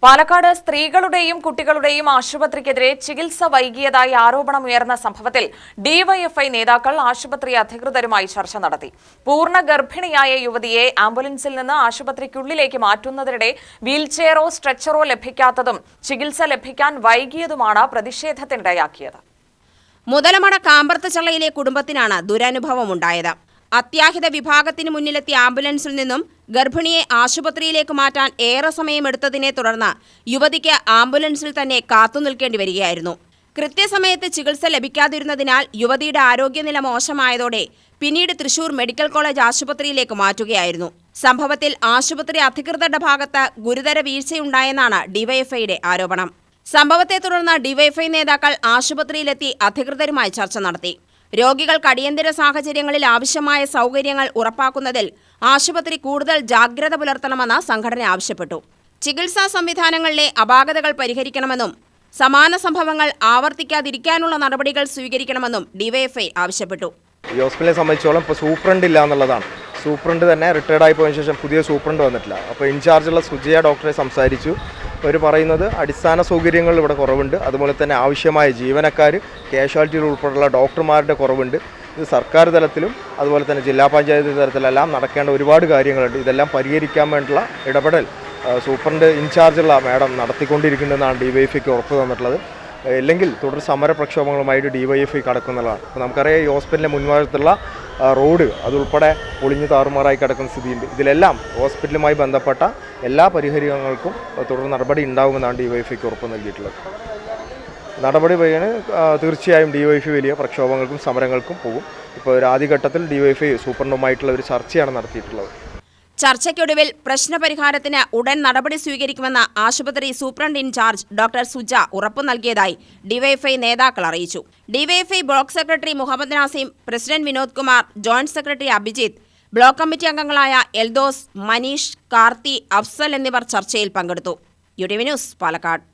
പാലക്കാട് സ്ത്രീകളുടെയും കുട്ടികളുടെയും ആശുപത്രിക്കെതിരെ ചികിത്സ വൈകിയതായി ആരോപണമുയർന്ന സംഭവത്തിൽ ഡിവൈഎഫ്ഐ നേതാക്കൾ ആശുപത്രി അധികൃതരുമായി ചർച്ച നടത്തി. പൂർണ്ണ ഗർഭിണിയായ യുവതിയെ ആംബുലൻസിൽ നിന്ന് ആശുപത്രിക്കുള്ളിലേക്ക് മാറ്റുന്നതിനിടെ വീൽചെയറോ സ്ട്രെച്ചറോ ലഭിക്കാത്തതും ചികിത്സ ലഭിക്കാൻ വൈകിയതുമാണ് പ്രതിഷേധത്തിനിടയാക്കിയത്. മുതലമട കാമ്പർത്തച്ചള്ളയിലെ കുടുംബത്തിനാണ് ദുരനുഭവമുണ്ടായത്. അത്യാഹിത വിഭാഗത്തിന് മുന്നിലെത്തിയ ആംബുലൻസിൽ നിന്നും ഗർഭിണിയെ ആശുപത്രിയിലേക്ക് മാറ്റാൻ ഏറെ സമയമെടുത്തതിനെ തുടർന്ന് യുവതിക്ക് ആംബുലൻസിൽ തന്നെ കാത്തുനിൽക്കേണ്ടി വരികയായിരുന്നു. കൃത്യസമയത്ത് ചികിത്സ ലഭിക്കാതിരുന്നതിനാൽ യുവതിയുടെ ആരോഗ്യനില മോശമായതോടെ പിന്നീട് തൃശൂർ മെഡിക്കൽ കോളേജ് ആശുപത്രിയിലേക്ക് മാറ്റുകയായിരുന്നു. സംഭവത്തിൽ ആശുപത്രി അധികൃതരുടെ ഭാഗത്ത് ഗുരുതര വീഴ്ചയുണ്ടായെന്നാണ് ഡിവൈഎഫ്ഐയുടെ ആരോപണം. സംഭവത്തെ തുടർന്ന് ഡിവൈഎഫ്ഐ നേതാക്കൾ ആശുപത്രിയിലെത്തി അധികൃതരുമായി ചർച്ച നടത്തി. രോഗികൾക്ക് അടിയന്തര സാഹചര്യങ്ങളിൽ ആവശ്യമായ സൗകര്യങ്ങൾ ഉറപ്പാക്കുന്നതിൽ ആശുപത്രി കൂടുതൽ ജാഗ്രത പുലർത്തണമെന്ന് സംഘടന ആവശ്യപ്പെട്ടു. ചികിത്സാ സംവിധാനങ്ങളിലെ അപാകതകൾ പരിഹരിക്കണമെന്നും സമാന സംഭവങ്ങൾ ആവർത്തിക്കാതിരിക്കാനുള്ള നടപടികൾ സ്വീകരിക്കണമെന്നും ഡിവൈഎഫ്ഐ ആവശ്യപ്പെട്ടു. ഈ ഹോസ്പിറ്റലിനെ സംബന്ധിച്ചോളം ഇപ്പോൾ സൂപ്രണ്ട് ഇല്ല എന്നുള്ളതാണ്. സൂപ്രണ്ട് തന്നെ റിട്ടയർഡായി പോയതിനു ശേഷം പുതിയ സൂപ്രണ്ട് വന്നിട്ടില്ല. അപ്പോൾ ഇൻചാർജുള്ള സുജയ ഡോക്ടറെ സംസാരിച്ചു. അവർ പറയുന്നത് അടിസ്ഥാന സൗകര്യങ്ങൾ ഇവിടെ കുറവുണ്ട്, അതുപോലെ തന്നെ ആവശ്യമായ ജീവനക്കാർ, കാഷ്വാലിറ്റിയിൽ ഉൾപ്പെടെയുള്ള ഡോക്ടർമാരുടെ കുറവുണ്ട്. ഇത് സർക്കാർ തലത്തിലും അതുപോലെ തന്നെ ജില്ലാ പഞ്ചായത്ത് തലത്തിലെല്ലാം നടക്കേണ്ട ഒരുപാട് കാര്യങ്ങളുണ്ട്. ഇതെല്ലാം പരിഹരിക്കാൻ വേണ്ടിയുള്ള ഇടപെടൽ സൂപ്രണ്ട് ഇൻചാർജുള്ള മാഡം നടത്തിക്കൊണ്ടിരിക്കുന്നതെന്നാണ് ഡിവൈഎഫ്ഐക്ക് ഉറപ്പ് തന്നിട്ടുള്ളത്. ഇല്ലെങ്കിൽ തുടർ സമര പ്രക്ഷോഭങ്ങളുമായിട്ട് ഡിവൈഎഫ്ഐ കടക്കുന്നതാണ്. അപ്പോൾ നമുക്കറിയാം ഈ ഹോസ്പിറ്റലിൻ്റെ മുൻവശത്തുള്ള റോഡ് അതുൾപ്പെടെ പൊളിഞ്ഞു താറുമാറായി കിടക്കുന്ന സ്ഥിതിയുണ്ട്. ഇതിലെല്ലാം ഹോസ്പിറ്റലുമായി ബന്ധപ്പെട്ട എല്ലാ പരിഹാരങ്ങൾക്കും തുടർ നടപടി ഉണ്ടാകുമെന്നാണ് ഡിവൈഎഫ്ഐക്ക് ഉറപ്പ് നൽകിയിട്ടുള്ളത്. നടപടി വഴിയാണ് തീർച്ചയായും ഡിവൈഎഫ്ഐ വലിയ പ്രക്ഷോഭങ്ങൾക്കും സമരങ്ങൾക്കും പോകും. ഇപ്പോൾ ഒരു ആദ്യഘട്ടത്തിൽ ഡിവൈഎഫ്ഐ സൂപ്രണ്ടുമായിട്ടുള്ള ഒരു ചർച്ചയാണ് നടത്തിയിട്ടുള്ളത്. ചർച്ചയ്ക്കൊടുവിൽ പ്രശ്നപരിഹാരത്തിന് ഉടൻ നടപടി സ്വീകരിക്കുമെന്ന് ആശുപത്രി സൂപ്രണ്ട് ഇൻചാർജ് ഡോക്ടർ സുജ ഉറപ്പു നൽകിയതായി ഡിവൈഎഫ്ഐ നേതാക്കൾ അറിയിച്ചു. DYFI block secretary Muhammad Nasim, president Vinod Kumar, joint secretary Abhijith, block committee അംഗങ്ങളായ എൽദോസ്, മനീഷ്, കാർത്തി, അഫ്സൽ എന്നിവർ ചർച്ചയിൽ പങ്കെടുത്തു. UTV news, Palakkad.